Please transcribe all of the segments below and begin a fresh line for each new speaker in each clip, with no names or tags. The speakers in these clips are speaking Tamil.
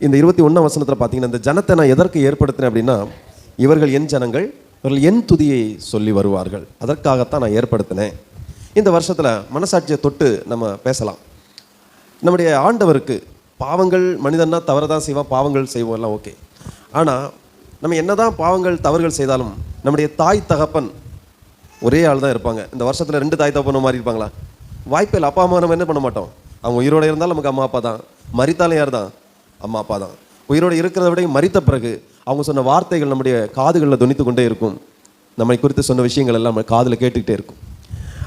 இந்த 21ஆம் வசனத்தில் பார்த்தீங்கன்னா, இந்த ஜனத்தை நான் எதற்கு ஏற்படுத்தினேன் அப்படின்னா, இவர்கள் என் ஜனங்கள், இவர்கள் என் துதியை சொல்லி வருவார்கள், அதற்காகத்தான் நான் ஏற்படுத்தினேன். இந்த வருஷத்தில் மனசாட்சியை தொட்டு நம்ம பேசலாம். நம்முடைய ஆண்டவருக்கு பாவங்கள், மனிதன்னா தவறுதான் செய்வான், பாவங்கள் செய்வோம், எல்லாம் ஓகே. ஆனால் நம்ம என்னதான் பாவங்கள் தவறுகள் செய்தாலும் நம்முடைய தாய் தகப்பன் ஒரே ஆள் தான் இருப்பாங்க. இந்த வருஷத்தில் 2 தாய் தகப்பன மாதிரி இருப்பாங்களா? வாய்ப்பே இல்லை. அப்பா அம்மா நம்ம என்ன பண்ண மாட்டோம். அவங்க உயிரோடு இருந்தாலும் நமக்கு அம்மா அப்பா தான், மரித்தாலும் யார் தான்? அம்மா அப்பா தான். உயிரோடு இருக்கிறத விட மரித்த பிறகு அவங்க சொன்ன வார்த்தைகள் நம்முடைய காதுகளில் துணித்து கொண்டே இருக்கும். நம்மை குறித்து சொன்ன விஷயங்கள் எல்லாம் நம்ம காதில் கேட்டுக்கிட்டே இருக்கும்.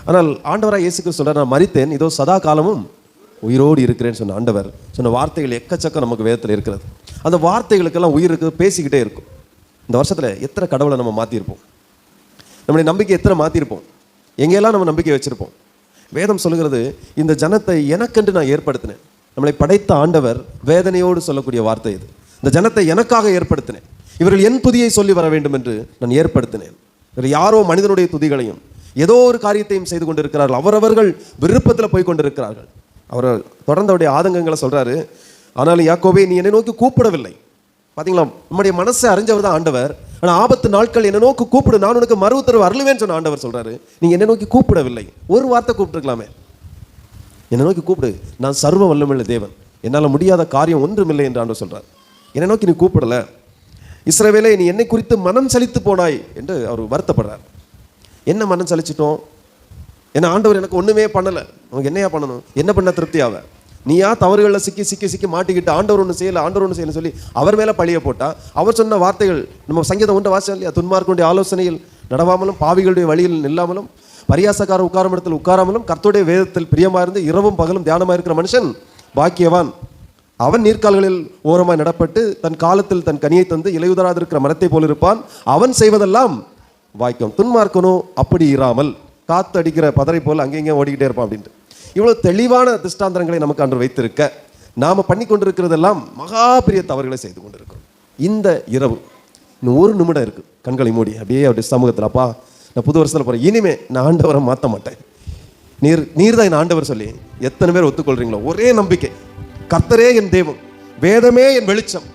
ஆனால் ஆண்டவராக இயேசு கிறிஸ்து சொல்றார், நான் மரித்தேன், இதோ சதா காலமும் உயிரோடு இருக்கிறேன்னு சொன்ன ஆண்டவர் சொன்ன வார்த்தைகள் எக்கச்சக்கம் நமக்கு வேதத்தில் இருக்கிறது. அந்த வார்த்தைகளுக்கெல்லாம் உயிர் இருக்குது, பேசிக்கிட்டே இருக்கும். இந்த வருஷத்தில் எத்தனை கடவுளை நம்ம மாற்றிருப்போம், நம்முடைய நம்பிக்கை எத்தனை மாற்றிருப்போம், எங்கெல்லாம் நம்ம நம்பிக்கை வச்சுருப்போம். வேதம் சொல்லுகிறது, இந்த ஜனத்தை எனக்கென்று நான் ஏற்படுத்தினேன். நம்மளை படைத்த ஆண்டவர் வேதனையோடு சொல்லக்கூடிய வார்த்தை இது. இந்த ஜனத்தை எனக்காக ஏற்படுத்தினேன், இவர்கள் என் துதியை சொல்லி வர வேண்டும் என்று நான் ஏற்படுத்தினேன். இவர் யாரோ மனிதனுடைய துதிகளையும் ஏதோ ஒரு காரியத்தையும் செய்து கொண்டிருக்கிறார்கள், அவரவர்கள் விருப்பத்தில் போய் கொண்டிருக்கிறார்கள். அவர் தொடர்ந்து அவருடைய ஆதங்கங்களை சொல்கிறாரு. ஆனாலும் யாக்கோபே, நீ என்னை நோக்கி கூப்பிடவில்லை. பார்த்தீங்களா, நம்முடைய மனசை அறிஞ்சவர் தான் ஆண்டவர். ஆனால் ஆபத்து நாட்கள் என்னை நோக்கி கூப்பிடு, நான் உனக்கு மறு உத்தரவு அருளுவேன்னு சொன்ன ஆண்டவர் சொல்கிறாரு. நீங்கள் என்னை நோக்கி கூப்பிடவில்லை. ஒரு வார்த்தை கூப்பிட்டுருக்கலாமே, என்னை நோக்கி கூப்பிடு, நான் சர்வ வல்லமையுள்ள தேவன், என்னால் முடியாத காரியம் ஒன்றுமில்லை என்று ஆண்டவர் சொல்கிறார். என்னை நோக்கி நீ கூப்பிடலை. இஸ்ரவேலே, நீ என்னை குறித்து மனம் சலித்து போனாய் என்று அவர் வருத்தப்படுறார். என்ன மனம் சலிச்சிட்டோம்? என்ன ஆண்டவர் எனக்கு ஒன்றுமே பண்ணலை, உனக்கு என்னையா பண்ணணும்? என்ன பண்ண திருப்தியாவ? நீயா தவறுகளில் சிக்கி சிக்கி சிக்கி மாட்டிக்கிட்டு ஆண்டவர் ஒன்று செய்யலை, ஆண்டவர் ஒன்று செய்யலை சொல்லி அவர் மேலே பழிய போட்டால், அவர் சொன்ன வார்த்தைகள் நம்ம சங்கீதம் ஒன்று வாசம் இல்லையா? துன்மார்க்கனுடைய ஆலோசனையில் நடவாமலும், பாவிகளுடைய வழியில் நில்லாமலும், பரியாசக்கார உட்காரும் இடத்தில் உட்காராமலும், கர்த்தருடைய வேதத்தில் பிரியமாக இருந்து இரவும் பகலும் தியானமாக இருக்கிற மனுஷன் பாக்கியவான். அவன் நீர்க்கால்களில் ஓரமாய் நடப்பட்டு தன் காலத்தில் தன் கனியை தந்து இலையுதராது இருக்கிற மரத்தை போல் இருப்பான். அவன் செய்வதெல்லாம் வாய்க்கும். துன்மார்க்கனோ அப்படி இராமல் காத்து அடிக்கிற பதரை போல் அங்கேயும் ஓடிக்கிட்டே இருப்பான் அப்படின்ட்டு. இவ்வளோ தெளிவான திஷ்டாந்தரங்களை நமக்கு அன்று வைத்திருக்க, நாம் பண்ணி கொண்டிருக்கிறதெல்லாம் மகா பெரிய தவறுகளை செய்து கொண்டிருக்கிறோம். இந்த இரவு இன்னும் 1 நிமிடம் இருக்குது, கண்களை மூடி அப்படியே அப்படி சமூகத்தில், அப்பா நான் புது வருஷத்தில் போகிறேன், இனிமே நான் ஆண்டவரை மாற்ற மாட்டேன், நீர் தான் என் ஆண்டவர் சொல்லி எத்தனை பேர் ஒத்துக்கொள்கிறீங்களோ? ஒரே நம்பிக்கை, கர்த்தரே என் தெய்வம், வேதமே என் வெளிச்சம்,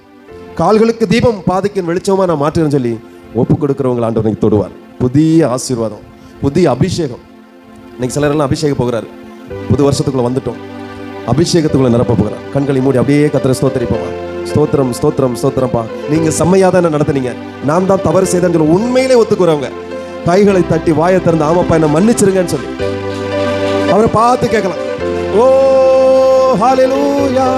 கால்களுக்கு தீபம் பாதைக்கு என் வெளிச்சமாக நான் மாற்றுறேன்னு சொல்லி ஒப்பு கொடுக்குறவங்க ஆண்டவர் இன்னைக்கு தொடுவார். புதிய ஆசீர்வாதம், புதிய அபிஷேகம். இன்னைக்கு சிலரெல்லாம் அபிஷேகம் போகிறாரு. புது வருஷத்துக்குள்ள வந்துட்டோம், அபிஷேகத்துக்குள்ள நிரப்ப போகிறார். கண்களை மூடி அப்படியே கர்த்தரை ஸ்தோத்திரிப்போமா. ஸ்தோத்திரம் ஸ்தோத்திரம் ஸ்தோத்திரம்ப்பா, நீங்க செம்மையா தான் என்ன நடத்துனீங்க, நான் தான் தவறு செய்தேன்னு சொல்லி உண்மையிலே ஒத்துக்குறவங்க கைகளை தட்டி வாயை திறந்து ஆமாப்பா என்ன மன்னிச்சிருங்கன்னு சொல்லி அவரை பார்த்து கேட்கலாம். ஓ ஹல்லேலூயா.